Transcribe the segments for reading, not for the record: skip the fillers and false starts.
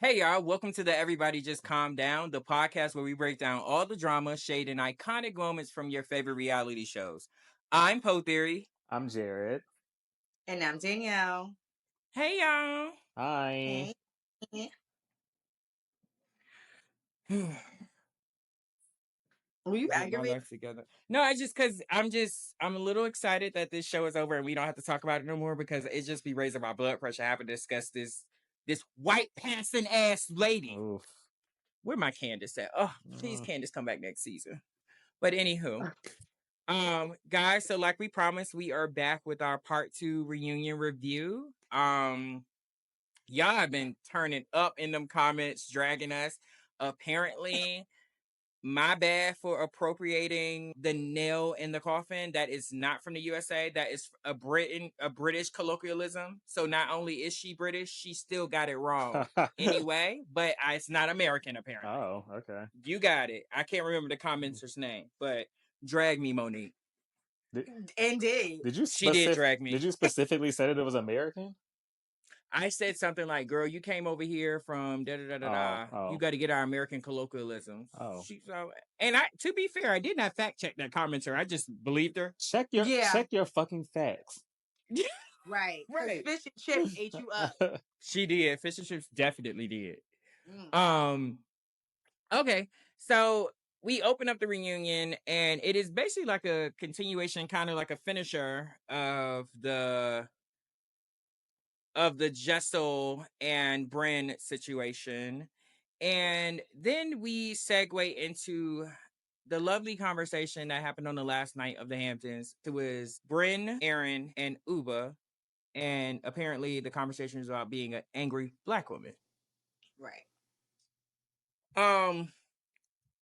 Hey y'all, welcome to the Everybody Just Calm Down, the podcast where we break down all the drama, shade, and iconic moments from your favorite reality shows. I'm Poe Theory. I'm Jared. And I'm Danielle. Hey y'all. Hi. Hey. Were Were you Get my aggravated? life together. No, I just because I'm a little excited that this show is over and we don't have to talk about it no more because it just be raising my blood pressure having to discuss this white passing ass lady. Oof. Where my Candace at? Oh, please Candace come back next season. But anywho. Guys, so like we promised, we are back with our part 2 reunion review. Y'all have been turning up in them comments, dragging us. Apparently, my bad for appropriating the nail in the coffin. That is not from the USA. That is a British colloquialism. So not only is she British, she still got it wrong anyway. But it's not American apparently. Oh, okay. You got it. I can't remember the commenter's name, but drag me, Monique. Indeed. She did drag me. Did you specifically say that it was American? I said something like, "Girl, you came over here from da da da da da. Oh. You got to get our American colloquialisms." Oh. And to be fair, I did not fact check that commenter. I just believed her. Check your fucking facts. Right. Right. Fish and chips ate you up. She did. Fish and chips definitely did. Okay, so we open up the reunion, and it is basically like a continuation, kind of like a finisher of the Jessel and Brynn situation. And then we segue into the lovely conversation that happened on the last night of the Hamptons. It was Brynn, Aaron, and Uba. And apparently the conversation is about being an angry Black woman. Right.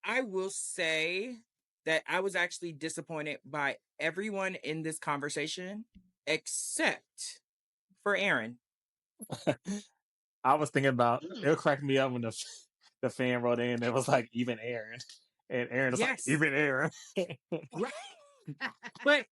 I will say that I was actually disappointed by everyone in this conversation except for Aaron. I was thinking about it cracked me up when the fan wrote in. It was like even Aaron, and Aaron was like even Aaron. Right. But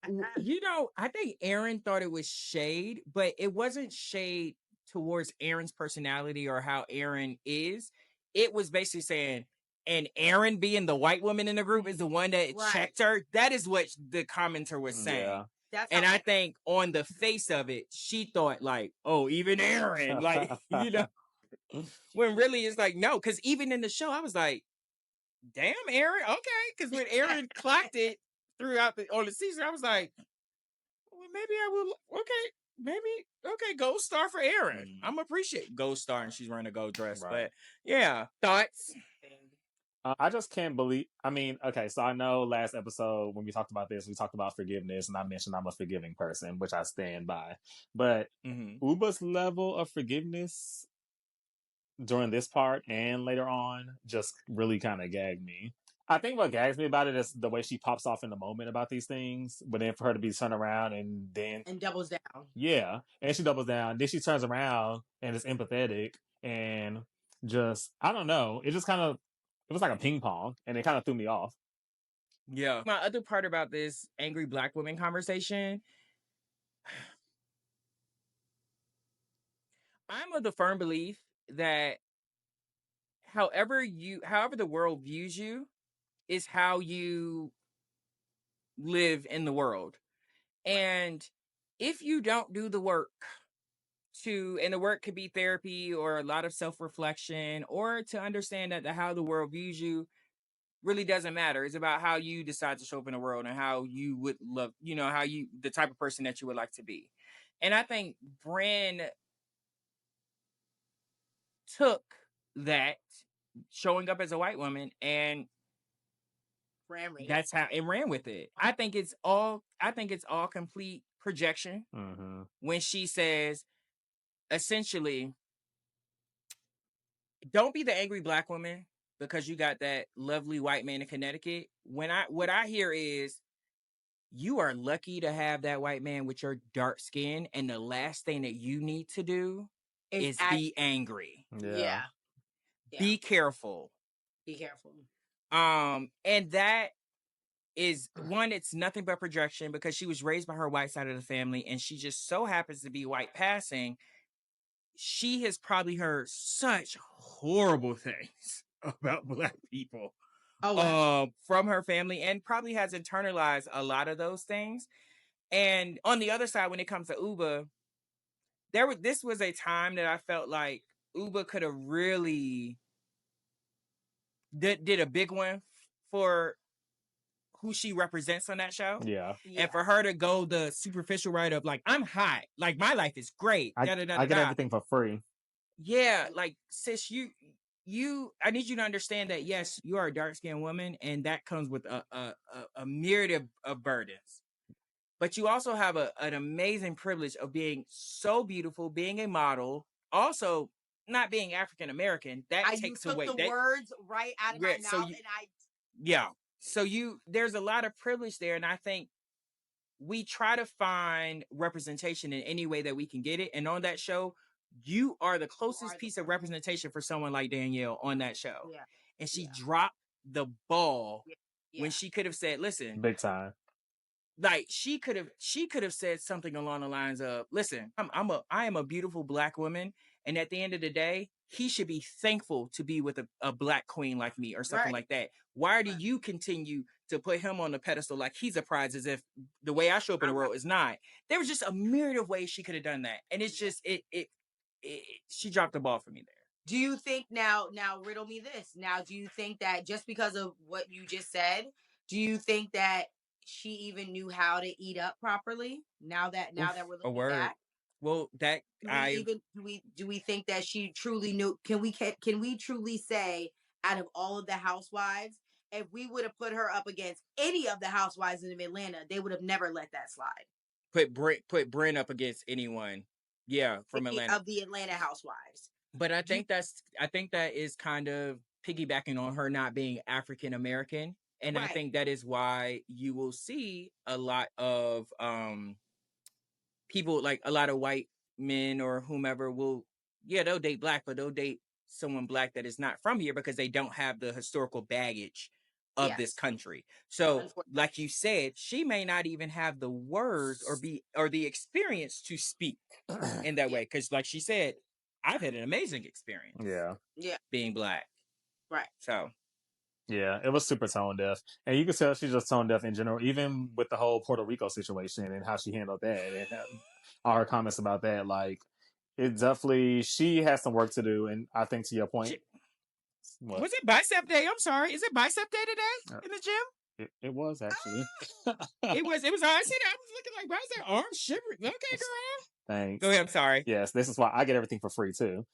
I think Aaron thought it was shade, but it wasn't shade towards Aaron's personality or how Aaron is. It was basically saying, and Aaron being the white woman in the group is the one that checked her. That is what the commenter was saying. Yeah. And I think on the face of it, she thought like, oh, even Aaron, like, when really it's like, no, because even in the show, I was like, damn, Aaron, okay. Because when Aaron clocked it throughout on the season, I was like, well, maybe I will, gold star for Aaron. I'm appreciate gold star, and she's wearing a gold dress. Right. But yeah, thoughts? I just can't believe. I mean, okay, so I know last episode when we talked about this, we talked about forgiveness, and I mentioned I'm a forgiving person, which I stand by. But Uba's level of forgiveness during this part and later on just really kind of gagged me. I think what gags me about it is the way she pops off in the moment about these things, but then for her to be turned around and doubles down. Yeah, and she doubles down. Then she turns around and is empathetic and just, I don't know. It just kind of, it was like a ping pong, and it kind of threw me off. Yeah. My other part about this angry Black woman conversation, I'm of the firm belief that however the world views you is how you live in the world. And if you don't do the work and the work could be therapy or a lot of self-reflection, or to understand that how the world views you really doesn't matter. It's about how you decide to show up in the world and how you would love, the type of person that you would like to be. And I think Brynn took that, showing up as a white woman, and that's how it ran with it. I think it's all complete projection. When she says, essentially, don't be the angry Black woman because you got that lovely white man in Connecticut. What I hear is, you are lucky to have that white man with your dark skin, and the last thing that you need to do is be angry. Yeah. Be careful. Be careful. And that is one, it's nothing but projection because she was raised by her white side of the family, and she just so happens to be white passing. she has probably heard such horrible things about Black people from her family, and probably has internalized a lot of those things. And on the other side, when it comes to Uba, this was a time that I felt like Uba could have really did a big one for who she represents on that show. Yeah. And for her to go the superficial right of like, I'm hot, like my life is great. I get everything for free. Yeah, like sis, I need you to understand that yes, you are a dark-skinned woman, and that comes with a myriad of burdens. But you also have an amazing privilege of being so beautiful, being a model, also not being African American. That takes away the words right out of my mouth, So there's a lot of privilege there, and I think we try to find representation in any way that we can get it. And on that show, you are the closest piece of representation for someone like Danielle on that show. Yeah. And she dropped the ball when she could have said, listen, big time. Like she could have said something along the lines of, listen, I am a beautiful Black woman. And at the end of the day, he should be thankful to be with a Black queen like me or something like that. Why do you continue to put him on the pedestal like he's a prize, as if the way I show up in the world is not? There was just a myriad of ways she could have done that. And it's just, she dropped the ball for me there. Do you think now riddle me this. Now, do you think that just because of what you just said, do you think that she even knew how to eat up properly? Now that we're looking back? Well, that do we think that she truly knew? Can we truly say, out of all of the housewives, if we would have put her up against any of the housewives in Atlanta, they would have never let that slide? Put Brynn up against anyone, from Atlanta, of the Atlanta housewives. But I think that is kind of piggybacking on her not being African American, and I think that is why you will see a lot of people, like a lot of white men or whomever they'll date Black, but they'll date someone Black that is not from here because they don't have the historical baggage of this country. So like you said, she may not even have the words or the experience to speak in that way, because like she said, I've had an amazing experience being Black, so it was super tone deaf, and you can tell she's just tone deaf in general, even with the whole Puerto Rico situation and how she handled that, and all her comments about that. Like, it definitely, she has some work to do. And I think, to your point, was it bicep day? I'm sorry, is it bicep day today in the gym? It was actually. It was. I see that. I was looking like, why is that arm shivering? Okay, girl. Thanks. Go ahead. I'm sorry. Yes, this is why I get everything for free too.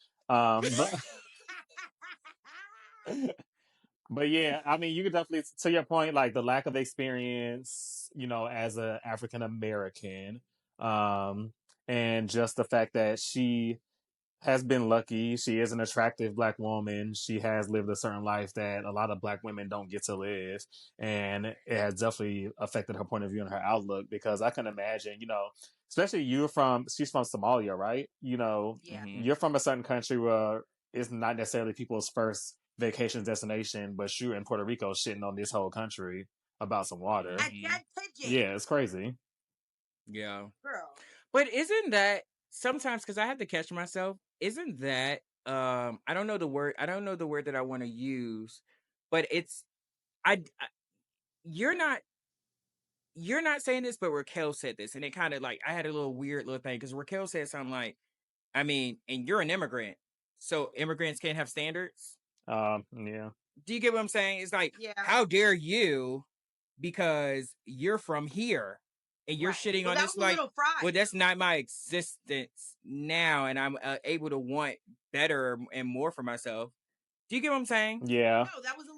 But yeah, I mean, you could definitely, to your point, like the lack of experience, as an African American, and just the fact that she has been lucky. She is an attractive Black woman. She has lived a certain life that a lot of Black women don't get to live. And it has definitely affected her point of view and her outlook, because I can imagine, especially she's from Somalia, right? You're from a certain country where it's not necessarily people's first vacation destination, but you're in Puerto Rico shitting on this whole country about some water. Yeah, it's crazy. Yeah. Girl. But isn't that sometimes, because I have to catch myself, isn't that I don't know the word that I want to use, but it's you're not saying this, but Raquel said this, and it kind of like, I had a little weird little thing because Raquel said something like, I mean, and you're an immigrant, so immigrants can't have standards. Yeah. Do you get what I'm saying? It's like, how dare you, because you're from here and you're shitting on this, like, well, that's not my existence now, and I'm able to want better and more for myself. Do you get what I'm saying? Yeah. No, that was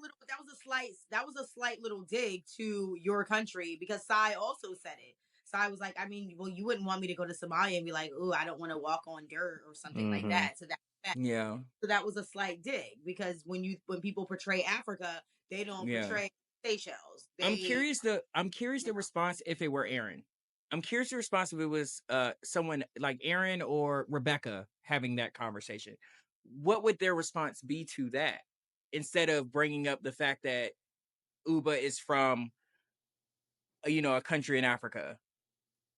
a slight little dig to your country, because Sai also said it. Sai was like, I mean, well, you wouldn't want me to go to Somalia and be like, oh, I don't want to walk on dirt or something like that. So so that was a slight dig, because when people portray Africa, they don't portray Seychelles. I'm curious the response if it were Aaron. I'm curious the response if it was someone like Aaron or Rebecca having that conversation. What would their response be to that, instead of bringing up the fact that Uba is from a country in Africa?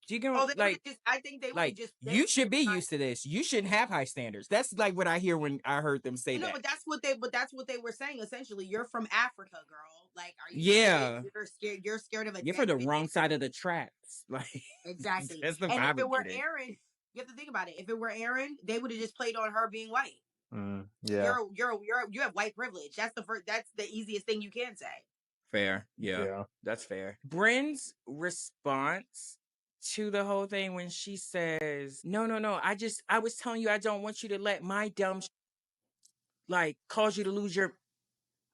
You can I think they like would just. you should be used to this. You shouldn't have high standards. That's like what I hear when I heard them say that. But that's what they were saying. Essentially, you're from Africa, girl. Like, are you? Yeah, you're scared. You're scared of a. You're for the wrong side of the tracks. Like exactly. That's the and vibe if it were getting. Aaron, you have to think about it. If it were Aaron, they would have just played on her being white. Yeah, you have white privilege. That's the easiest thing you can say. Fair, yeah, that's fair. Brynn's response to the whole thing when she says, "No, I was telling you I don't want you to let my dumb like cause you to lose your."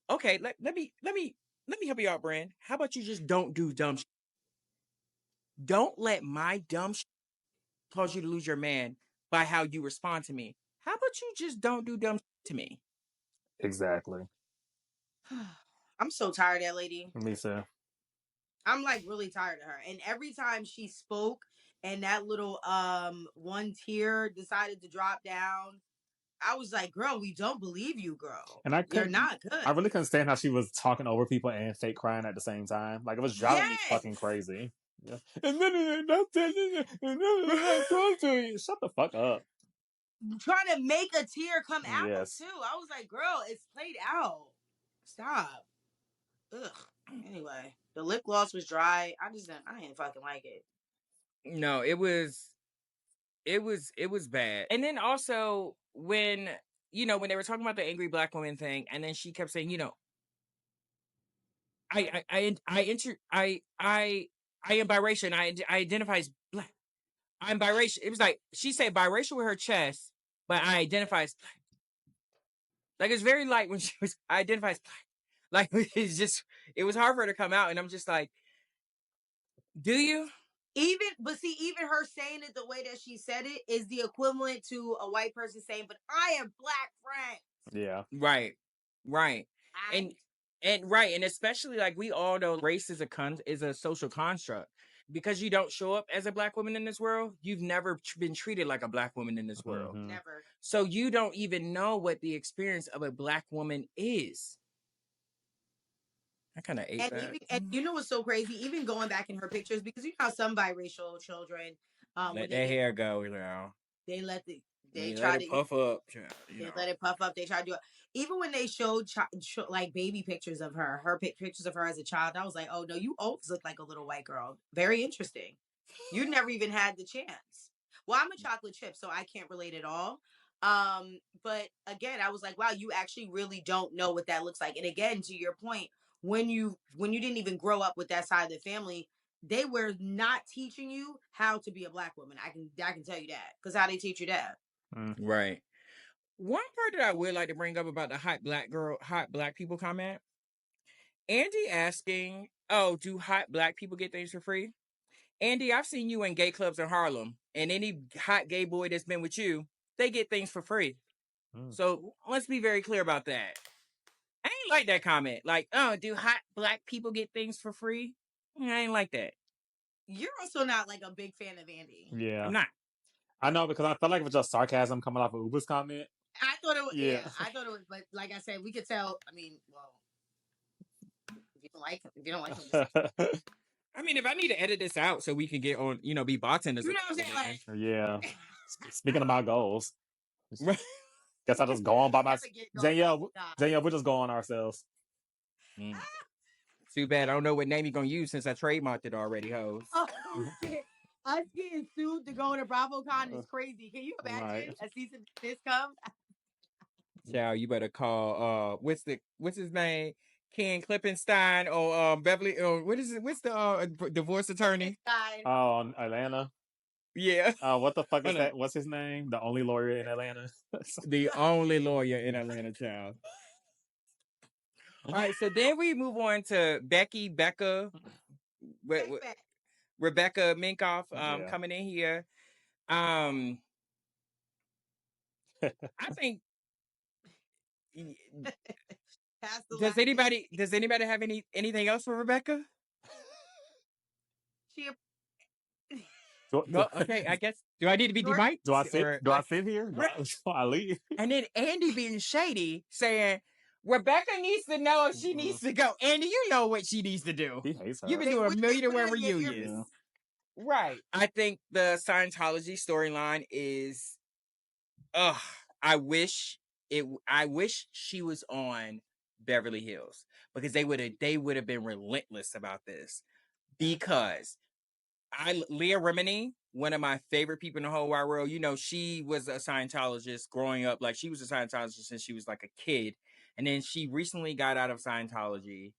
Okay, let me help you out, Brynn. How about you just don't do dumb? Don't let my dumb cause you to lose your man by how you respond to me. How about you just don't do dumb to me? Exactly. I'm so tired of that lady. Me too. I'm like really tired of her. And every time she spoke and that little one tear decided to drop down, I was like, girl, we don't believe you, girl. And you're not good. I really couldn't stand how she was talking over people and fake crying at the same time. Like, it was driving me fucking crazy. Yeah. And then shut the fuck up. Trying to make a tear come out too. I was like, girl, it's played out. Stop. Ugh. Anyway, the lip gloss was dry. I didn't fucking like it. No, it was bad. And then also when when they were talking about the angry black woman thing, and then she kept saying, I am biracial and I identify as black. I'm biracial. It was like she said biracial with her chest, but I identify as black. Like it's very light when she was I identify as black. Like it was hard for her to come out, and I'm just like, do you? Even her saying it the way that she said it is the equivalent to a white person saying, "But I have black friends." Yeah. Right. And especially like we all know race is a social construct. Because you don't show up as a black woman in this world, you've never been treated like a black woman in this world. Never. So you don't even know what the experience of a black woman is. I kind of ate that. And you know what's so crazy? Even going back in her pictures, because you know how some biracial children let their hair go, they let it puff up. Let it puff up. They try to do it. Even when they showed like baby pictures of her pictures of her as a child, I was like, oh no, you always look like a little white girl. Very interesting. You never even had the chance. Well, I'm a chocolate chip, so I can't relate at all. But again, I was like, wow, you actually really don't know what that looks like. And again, to your point, when you didn't even grow up with that side of the family, they were not teaching you how to be a black woman. I can tell you that, because how they teach you that. Right. One part that I would like to bring up about the hot black people comment. Andy asking, "Oh, do hot black people get things for free?" Andy, I've seen you in gay clubs in Harlem, and any hot gay boy that's been with you, they get things for free. So let's be very clear about that. I ain't like that comment. Like, oh, do hot black people get things for free? I ain't like that. You're also not like a big fan of Andy. Yeah. I'm not. I know, because I felt like it was just sarcasm coming off of Uber's comment. I thought it was, I thought it was, but like I said, we could tell. I mean, well, if you don't like him, I mean, if I need to edit this out so we can get on, be bartenders. You know what I'm saying? Like, yeah. Speaking of my goals, guess I just go on by myself. Danielle, we'll just go on ourselves. Too bad I don't know what name you're gonna use since I trademarked it already, hoes. Oh shit! Us getting sued to go to BravoCon is crazy. Can you imagine a season this come? Child, you better call what's his name? Ken Klippenstein or Beverly what is it? What's the divorce attorney? Oh, Atlanta. Yeah. What the fuck is that? What's his name? The only lawyer in Atlanta. The only lawyer in Atlanta, child. All right, so then we move on to Becca Rebecca Minkoff coming in here. I think does anybody have anything else for Rebecca? Well, okay, I guess. Do I need to be demiked? Do I sit here? Do I leave? And then Andy being shady, saying Rebecca needs to know if she needs to go. Andy, you know what she needs to do. He hates her. You've been doing a million and one reunions. Right. I think the Scientology storyline is, I wish she was on Beverly Hills, because they would have been relentless about this, because Leah Remini, one of my favorite people in the whole wide world, she was a Scientologist growing up. Like, she was a Scientologist since she was like a kid. And then she recently got out of Scientology.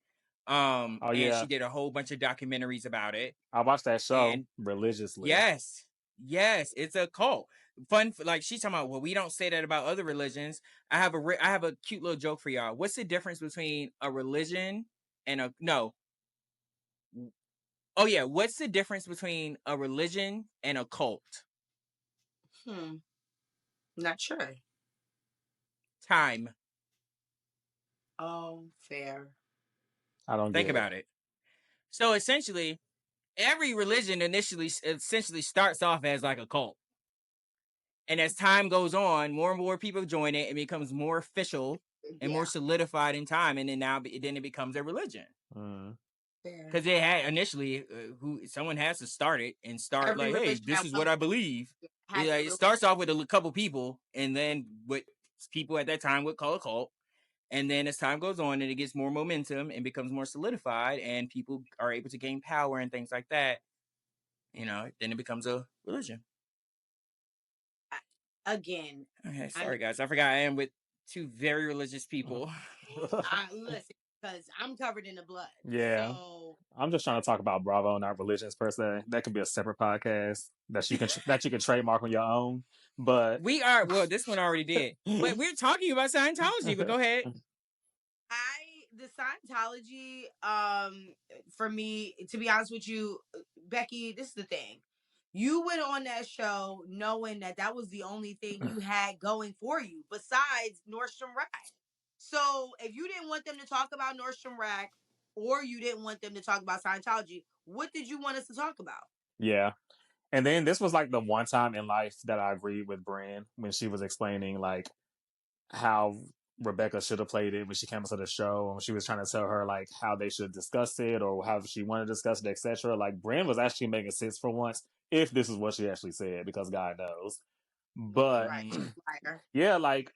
And she did a whole bunch of documentaries about it. I watched that show religiously. Yes, it's a cult. Fun, like, she's talking about, well, we don't say that about other religions. I have a cute little joke for y'all. What's the difference between a religion and a no? Oh yeah, what's the difference between a religion and a cult? Not sure. Time. Oh, fair. I don't think about it. So essentially, every religion essentially starts off as like a cult. And as time goes on, more and more people join it, and it becomes more official and more solidified in time. And then it becomes a religion. Because it had initially, someone has to start it and start every like, hey, this is what I believe. It starts off with a couple people, and then what people at that time would call a cult. And then as time goes on and it gets more momentum and becomes more solidified, and people are able to gain power and things like that, then it becomes a religion. Again. Okay, sorry guys. I forgot I am with two very religious people. Listen, because I'm covered in the blood. Yeah. So... I'm just trying to talk about Bravo, not religions per se. That could be a separate podcast that you can trademark on your own. But this one already did. But we're talking about Scientology, but go ahead. The Scientology, for me, to be honest with you, Becky, this is the thing. You went on that show knowing that was the only thing you had going for you besides Nordstrom Rack. So if you didn't want them to talk about Nordstrom Rack, or you didn't want them to talk about Scientology, what did you want us to talk about? Yeah. And then this was like the one time in life that I agreed with Brynn when she was explaining like how Rebecca should have played it when she came to the show, and she was trying to tell her like how they should discuss it or how she wanted to discuss it, etc. Like, Brynn was actually making sense for once, if this is what she actually said, because God knows. But yeah, like,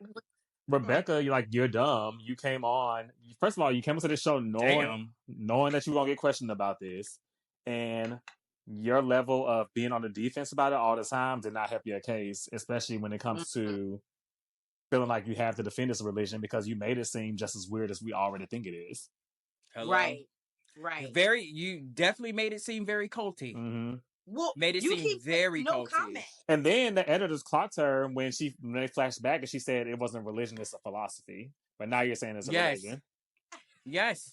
Rebecca, you're dumb. You came on. First of all, you came into the show knowing that you were gonna get questioned about this, and your level of being on the defense about it all the time did not help your case, especially when it comes to feeling like you have to defend this religion, because you made it seem just as weird as we already think it is. Hello? Right. You definitely made it seem very culty. Mm-hmm. Well, made it seem very culty. Comment. And then the editors clocked her when they flashed back and she said it wasn't religion, it's a philosophy. But now you're saying it's a religion. Yes.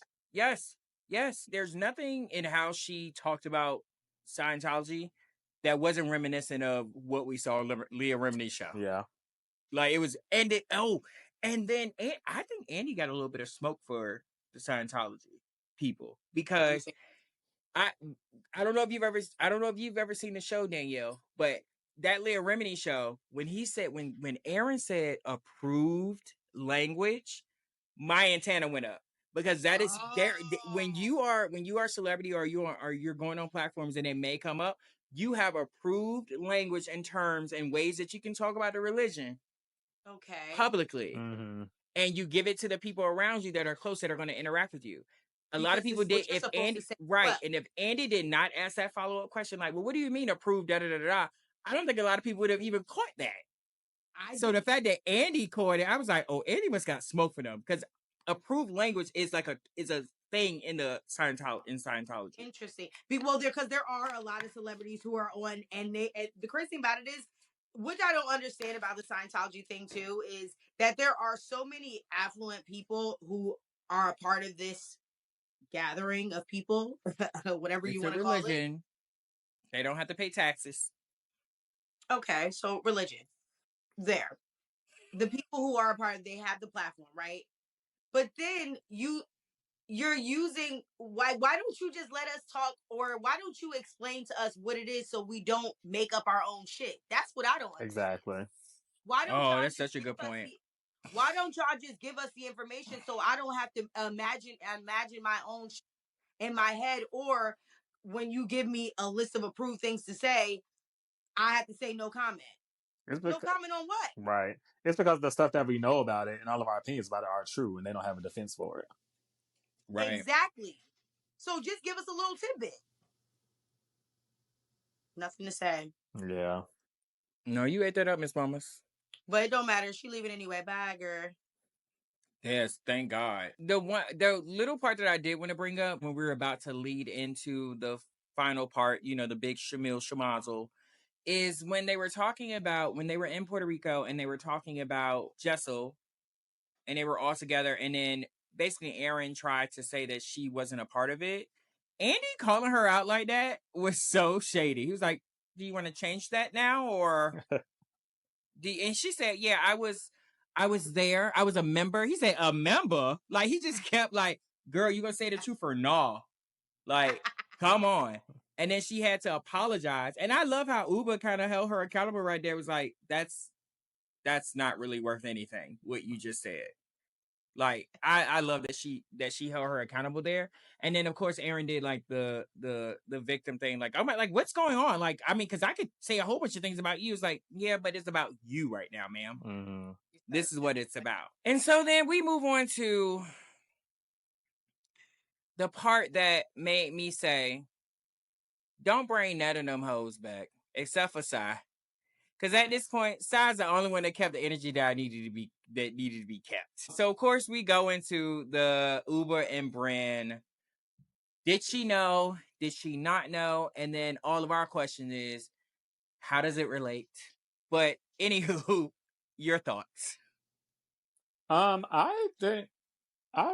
There's nothing in how she talked about Scientology that wasn't reminiscent of what we saw Leah Remini's show. Yeah. Like, it was, and then I think Andy got a little bit of smoke for the Scientology people, because I don't know if you've ever seen the show, Danielle, but that Leah Remini show, when he said, when Aaron said approved language, my antenna went up, because that is there. When you are a celebrity, or you're going on platforms and it may come up, you have approved language and terms and ways that you can talk about the religion publicly. Mm-hmm. And you give it to the people around you that are close, that are going to interact with you. A lot of people did. If Andy, and if Andy did not ask that follow-up question, like, well, what do you mean approved? Da da da da. I don't think a lot of people would have even caught that. So the fact that Andy caught it, I was like, oh, Andy must got smoke for them, because approved language is a thing in Scientology. Interesting. Well, because there are a lot of celebrities who are on, and the crazy thing about it is, which I don't understand about the Scientology thing too, is that there are so many affluent people who are a part of this gathering of people, whatever you want to call it. They don't have to pay taxes. Okay, so religion. There. The people who are a part, they have the platform, right? But then you're using, why don't you just let us talk, or why don't you explain to us what it is so we don't make up our own shit? That's what I don't understand. Exactly. Why don't that's such a good point. Why don't y'all just give us the information so I don't have to imagine my own shit in my head, or when you give me a list of approved things to say, I have to say no comment. No comment on what? Right. It's because the stuff that we know about it and all of our opinions about it are true, and they don't have a defense for it. Right. Exactly. So just give us a little tidbit. Nothing to say. Yeah. No, you ate that up, Miss Mamas. But it don't matter. She leaving anyway. Bye, girl. Yes, thank God. The little part that I did want to bring up when we were about to lead into the final part, you know, the big Shamil Shamazel, is when they were talking about when they were in Puerto Rico and they were talking about Jessel and they were all together, and then basically Aaron tried to say that she wasn't a part of it. Andy calling her out like that was so shady. He was like, "Do you want to change that now?" Or and she said, "Yeah, I was there. I was a member." He said, "A member?" Like, he just kept like, "Girl, you gonna say the truth or no?" Like, come on. And then she had to apologize. And I love how Uba kind of held her accountable right there. It was like, that's not really worth anything, what you just said. Like, I love that she held her accountable there. And then of course Aaron did like the victim thing. Like, I'm like, what's going on? Like, I mean, because I could say a whole bunch of things about you. It's like, yeah, but it's about you right now, ma'am. Mm-hmm. This is what it's about. And so then we move on to the part that made me say, don't bring none of them hoes back, except for Sai. Because at this point, Sai's the only one that kept the energy that needed to be kept. So of course we go into the Uber and Brynn. Did she know? Did she not know? And then all of our question is, how does it relate? But anywho, your thoughts. I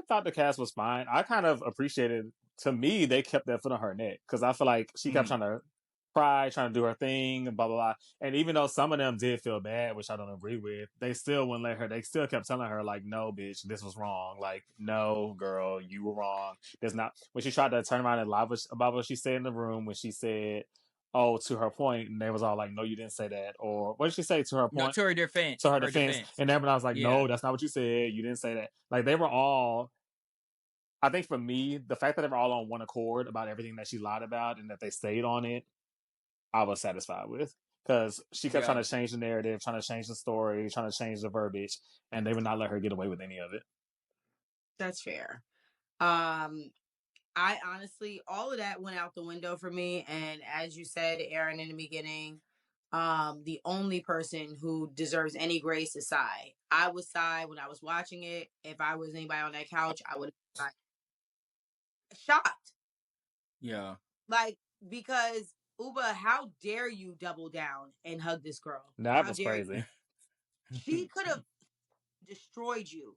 thought the cast was fine. I kind of appreciated. To me, they kept that foot on her neck because I feel like she kept trying to cry, trying to do her thing, blah blah blah. And even though some of them did feel bad, which I don't agree with, they still wouldn't let her. They still kept telling her like, "No, bitch, this was wrong. Like, no, girl, you were wrong. There's not." When she tried to turn around and lie about what she said in the room, when she said, "Oh," to her point, and they was all like, "No, you didn't say that," or what did she say to her point? No, to her defense. To her defense. And everyone was like, "No, that's not what you said. You didn't say that." Like, they were all. I think for me, the fact that they were all on one accord about everything that she lied about and that they stayed on it, I was satisfied with. Because she kept trying to change the narrative, trying to change the story, trying to change the verbiage, and they would not let her get away with any of it. That's fair. I honestly, all of that went out the window for me. And as you said, Aaron, in the beginning, the only person who deserves any grace is Sai. I was Sai when I was watching it. If I was anybody on that couch, I would have been shocked. Yeah. Like, because Uba, how dare you double down and hug this girl? That was crazy. She could have destroyed you.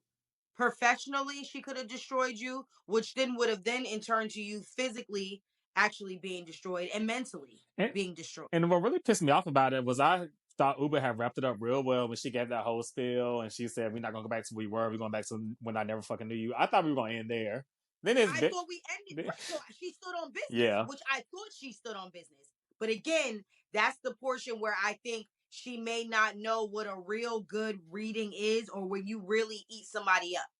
Professionally, she could have destroyed you, which then would have then in turn to you physically actually being destroyed and mentally being destroyed. And what really pissed me off about it was I thought Uba had wrapped it up real well when she gave that whole spiel and she said, "We're not going to go back to where we were. We're going back to when I never fucking knew you." I thought we were going to end there. Then I thought we ended. Right, so she stood on business, which I thought she stood on business. But again, that's the portion where I think she may not know what a real good reading is, or when you really eat somebody up.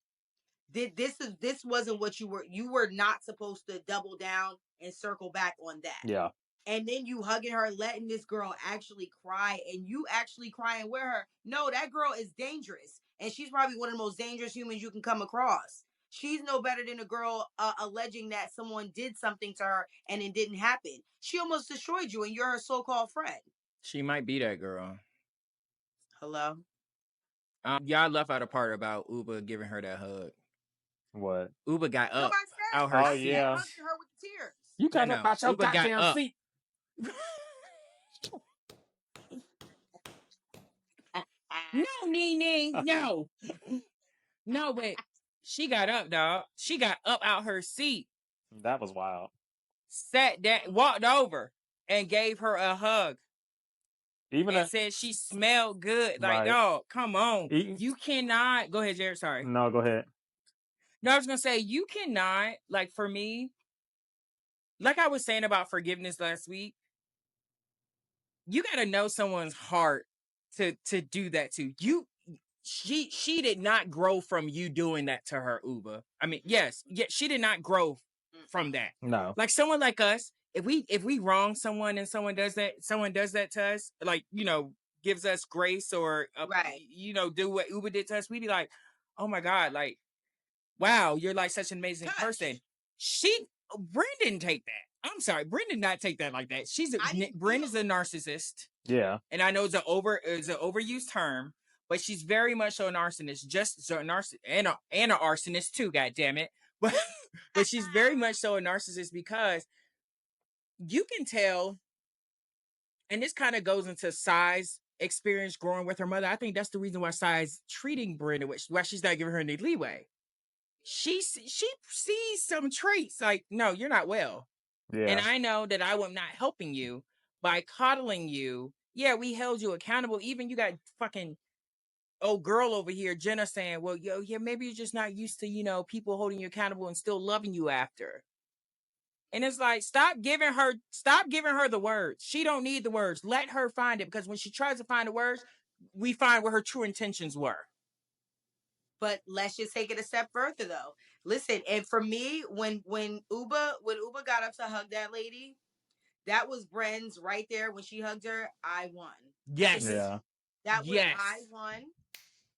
This wasn't what you were not supposed to double down and circle back on that. Yeah. And then you hugging her, letting this girl actually cry, and you actually crying with her. No, that girl is dangerous, and she's probably one of the most dangerous humans you can come across. She's no better than a girl alleging that someone did something to her and it didn't happen. She almost destroyed you, and you're her so-called friend. She might be that girl. Hello? Y'all left out a part about Uba giving her that hug. What? Uba got up out her seat. Yeah. Hugged her with the tears. You got up out your goddamn seat. No, Nene, no. No, but she got up, dog. She got up out her seat. That was wild. Sat down, walked over, and gave her a hug. And said she smelled good. Like, dog, come on. You cannot. Go ahead, Jared. Sorry. No, go ahead. No, I was going to say, you cannot, like, for me, like I was saying about forgiveness last week, you got to know someone's heart to do that to you. She did not grow from you doing that to her, Uba. I mean, yes, she did not grow from that. No. Like someone like us, if we wrong someone and someone does that to us, like, you know, gives us grace or Right. you know, do what Uber did to us, we'd be like, oh my God, like, wow, you're like such an amazing person. Brynn didn't take that. I'm sorry, Brynn did not take that like that. Brynn is a narcissist. Yeah. And I know it's an overused term, but she's very much so a narcissist, just so a narcissist and an arsonist too, god damn it. But she's very much so a narcissist because you can tell, and this kind of goes into Sai's experience growing with her mother. I think that's the reason why Sai's treating Brynn, why she's not giving her any leeway. She sees some traits like, no, you're not well. Yeah. And I know that I am not helping you by coddling you. Yeah, we held you accountable. Even you got fucking old girl over here, Jenna, saying, well, yeah, maybe you're just not used to, you know, people holding you accountable and still loving you after. And it's like, stop giving her the words. She don't need the words. Let her find it, because when she tries to find the words, we find what her true intentions were. But let's just take it a step further, though. Listen, and for me, when Uba got up to hug that lady, that was Brynn's right there. When she hugged her, I won. Yes. Yeah. That was I won.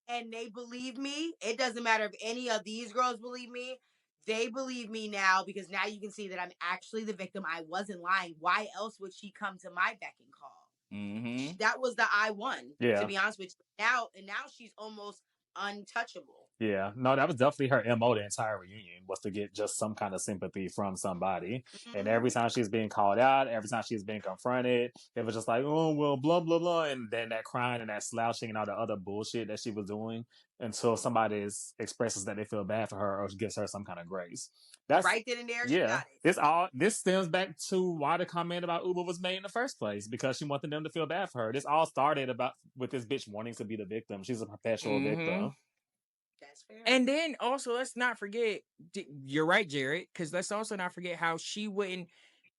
And they believe me. It doesn't matter if any of these girls believe me. They believe me now, because now you can see that I'm actually the victim. I wasn't lying. Why else would she come to my beck and call? Mm-hmm. That was the I won. Yeah. To be honest with you. Now she's almost untouchable. Yeah, no, that was definitely her MO the entire reunion, was to get just some kind of sympathy from somebody. Mm-hmm. And every time she's being called out, every time she's being confronted, it was just like, oh, well, blah, blah, blah. And then that crying and that slouching and all the other bullshit that she was doing until somebody expresses that they feel bad for her or gives her some kind of grace. That's right then and there. She got it. This stems back to why the comment about Uber was made in the first place, because she wanted them to feel bad for her. This all started with this bitch wanting to be the victim. She's a perpetual victim. That's fair. And then also, let's not forget, you're right, Jared, because let's also not forget how she wouldn't.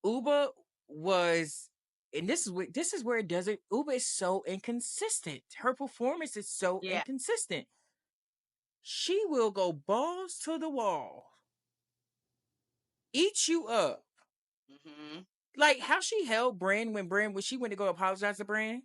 Uba was, and this is where it does it. Uba is so inconsistent. Her performance is so inconsistent. She will go balls to the wall, eat you up. Mm-hmm. Like how she held Brynn when she went to go apologize to Brynn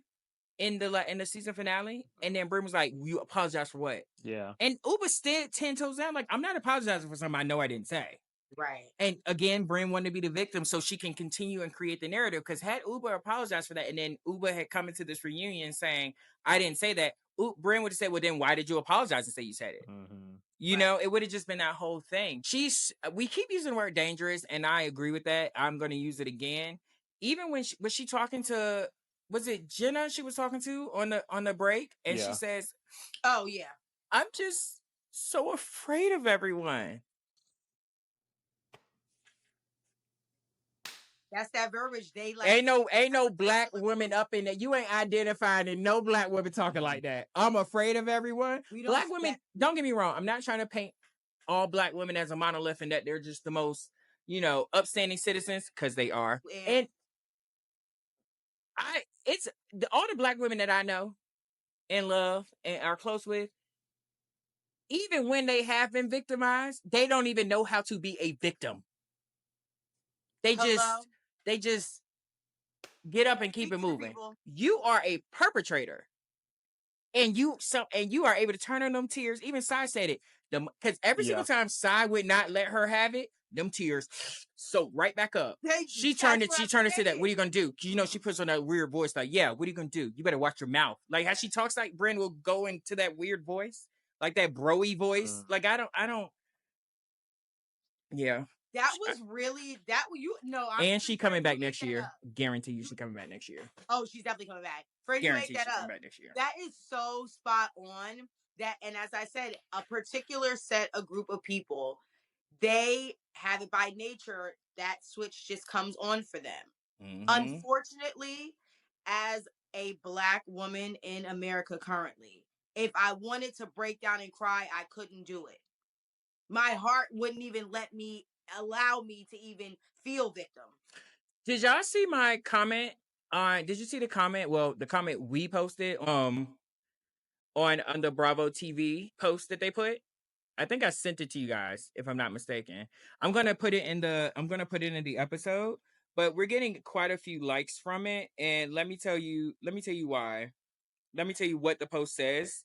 in the season finale, and then Brynn was like, "You apologize for what?" Yeah. And Uba stood 10 toes down, like, I'm not apologizing for something I know I didn't say. Right. And again, Brynn wanted to be the victim so she can continue and create the narrative. Because had Uba apologized for that, and then Uba had come into this reunion saying, I didn't say that, Brynn would have said, well, then why did you apologize and say you said it? Mm-hmm. You know, it would have just been that whole thing. We keep using the word dangerous, and I agree with that. I'm going to use it again. Even when was she talking to, was it Jenna she was talking to on the break? And she says, oh, yeah. I'm just so afraid of everyone. That's that verbiage. They like ain't no black woman up in there. You ain't identifying in no black woman talking like that. I'm afraid of everyone. Black women, don't get me wrong. I'm not trying to paint all black women as a monolith and that they're just the most, you know, upstanding citizens, because they are. Yeah. And all the black women that I know and love and are close with, even when they have been victimized, they don't even know how to be a victim. They just get up and keep it moving. You are a perpetrator. And you are able to turn on them tears. Even Sai said it. Because every single time Sai would not let her have it, them tears so right back up. She turned to that. What are you gonna do? You know, she puts on that weird voice like, yeah, what are you gonna do? You better watch your mouth. Like how she talks, like Brynn will go into that weird voice, like that bro-y voice. Like I don't. Yeah. That was really and she coming back next year. Guarantee you, she's coming back next year. Oh, she's definitely coming back. Friends, you make that up. Back next year. That is so spot on. That, and as I said, a particular group of people, they have it by nature. That switch just comes on for them. Mm-hmm. Unfortunately, as a black woman in America currently, if I wanted to break down and cry, I couldn't do it. My heart wouldn't even allow me to even feel victim. Did y'all see my comment? Did you see the comment? Well, the comment we posted on the Bravo TV post that they put. I think I sent it to you guys, if I'm not mistaken. I'm gonna put it in the episode. but we're getting quite a few likes from it. And let me tell you why. Let me tell you what the post says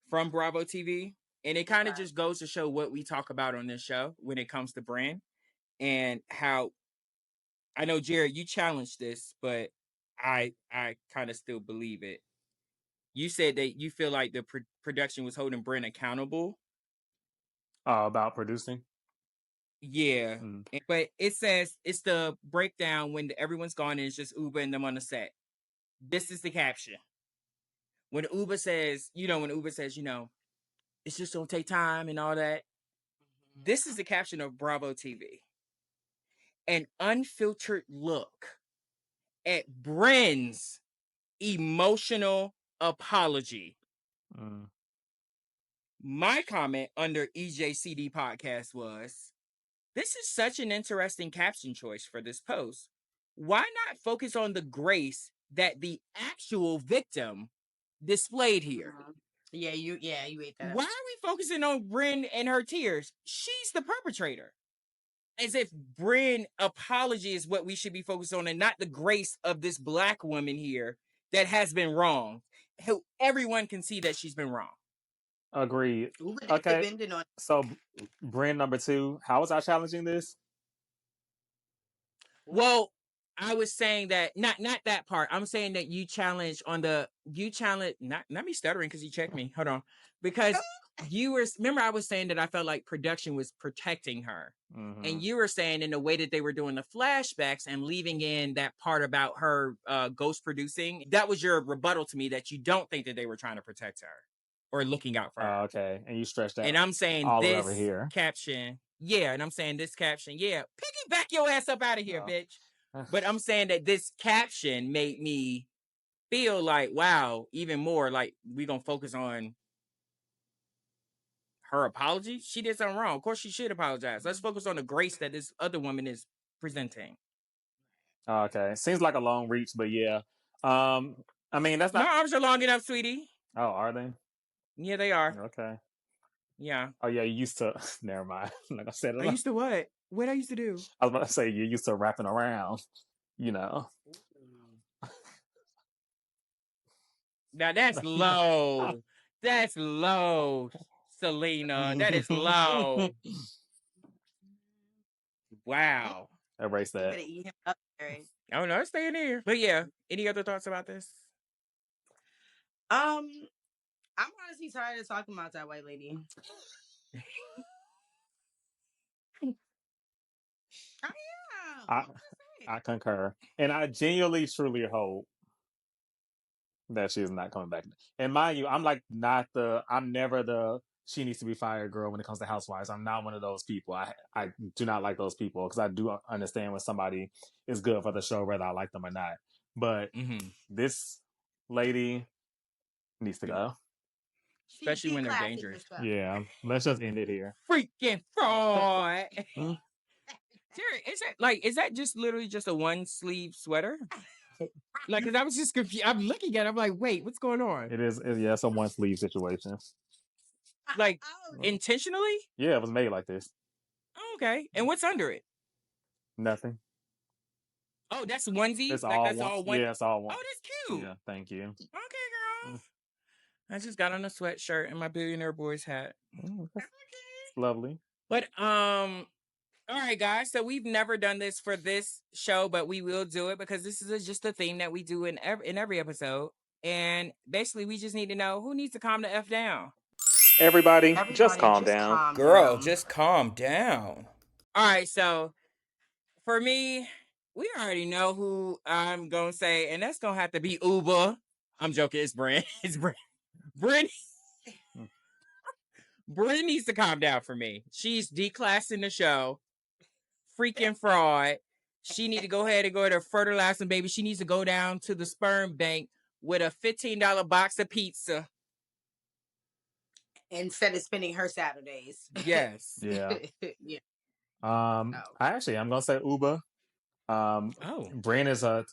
from Bravo TV. And it kind of just goes to show what we talk about on this show when it comes to Brynn and how I know, Jared, you challenged this, but I kind of still believe it. You said that you feel like the production was holding Brynn accountable. About producing? Yeah. But it says it's the breakdown when everyone's gone and it's just Uba and them on the set. This is the caption. When Uba says, it's just gonna take time and all that. This is the caption of Bravo TV. An unfiltered look at Brynn's emotional apology. My comment under EJCD podcast was, this is such an interesting caption choice for this post. Why not focus on the grace that the actual victim displayed here? Yeah, you ate that. Why are we focusing on Brynn and her tears? She's the perpetrator. As if Brynn apology is what we should be focused on and not the grace of this Black woman here that has been wrong. Everyone can see that she's been wrong. Agreed. Okay. So, Brynn number 2, how was I challenging this? Well, I was saying that not that part. I'm saying that you challenge not me stuttering because you checked me. Hold on. Because remember I was saying that I felt like production was protecting her. And you were saying in the way that they were doing the flashbacks and leaving in that part about her ghost producing, that was your rebuttal to me that you don't think that they were trying to protect her or looking out for her. Okay. And you stretched that. And I'm saying all this over here. caption, and I'm saying this caption, piggyback your ass up out of here, bitch. But I'm saying that this caption made me feel like, wow, even more like we gonna focus on her apology. She did something wrong. Of course, she should apologize. Let's focus on the grace that this other woman is presenting. Okay, seems like a long reach, but yeah. I mean, that's not. My arms are long enough, sweetie. Oh, are they? Yeah, they are. Okay. Yeah. Oh yeah, you used to. Never mind. Like I said, I used to what? What I used to do? I was about to say you're used to wrapping around. Now that's low. That's low, Selena. That is low. Wow. Erase that. You better eat him up, Jerry. Oh no, it's staying here. But yeah, any other thoughts about this? I'm honestly tired of talking about that white lady. I concur, and I genuinely, truly hope that she's not coming back. And mind you, I'm never the she needs to be fired girl when it comes to housewives. I'm not one of those people. I do not like those people because I do understand when somebody is good for the show, whether I like them or not. But this lady needs to go. Especially when they're dangerous. Yeah, let's just end it here. Freaking fraud. Jerry, is that just literally just a one sleeve sweater? Like, because I was just confused. I'm looking at it, I'm like, wait, what's going on? It is, yeah, it's a one sleeve situation. Like, intentionally? Yeah, it was made like this. Oh, okay. And what's under it? Nothing. Oh, that's onesie? It's like, all that's one. all one? Yeah, it's all one. Oh, that's cute. Yeah, thank you. Okay, girl. I just got on a sweatshirt and my billionaire boys hat. Lovely. But, all right, guys. So we've never done this for this show, but we will do it because this is just a theme that we do in every episode. And basically, we just need to know who needs to calm the F down. Everybody just calm down. Girl, just calm down. All right, so for me, we already know who I'm going to say, and that's going to have to be Uba. I'm joking. It's Brynn. It's Brynn. Brynn needs to calm down for me. She's declassing the show. Freaking fraud. She need to go ahead and go to fertilizing, baby. She needs to go down to the sperm bank with a $15 box of pizza. Instead of spending her Saturdays. Yes. Yeah. Yeah. I'm gonna say Uba. Brynn is a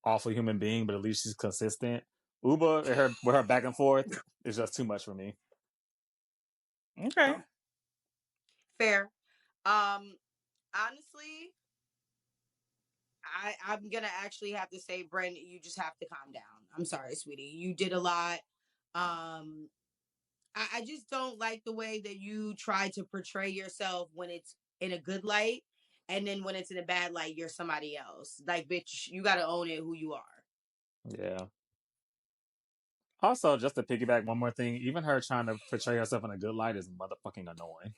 awful human being, but at least she's consistent. Uba, with her back and forth, is just too much for me. Okay. Fair. Honestly, I'm gonna actually have to say, Brynn, you just have to calm down. I'm sorry, sweetie. You did a lot. I just don't like the way that you try to portray yourself when it's in a good light, and then when it's in a bad light, you're somebody else. Like, bitch, you gotta own it who you are. Yeah. Also, just to piggyback one more thing, even her trying to portray herself in a good light is motherfucking annoying.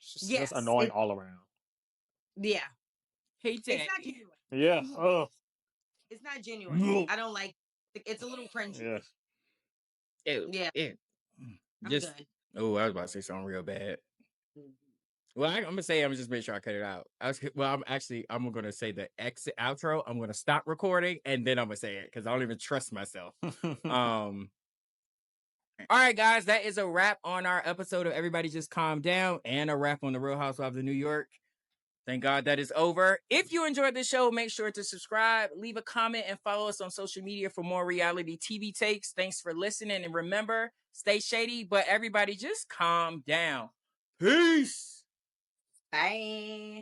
She's just annoying all around. Yeah. Hey, Daddy. It's not genuine. Yeah. Oh. It's not genuine. I don't like it. It's a little cringy. Yeah. Ew, yeah. Ew. Just, I'm good. Oh, I was about to say something real bad. Well, I'm gonna say I'm just make sure I cut it out. I'm gonna say the exit outro. I'm gonna stop recording and then I'm gonna say it because I don't even trust myself. All right, guys, that is a wrap on our episode of Everybody Just Calm Down and a wrap on the Real Housewives of New York. Thank God that is over. If you enjoyed the show, make sure to subscribe, leave a comment, and follow us on social media for more reality TV takes. Thanks for listening. And remember, stay shady, but everybody just calm down. Peace. Bye.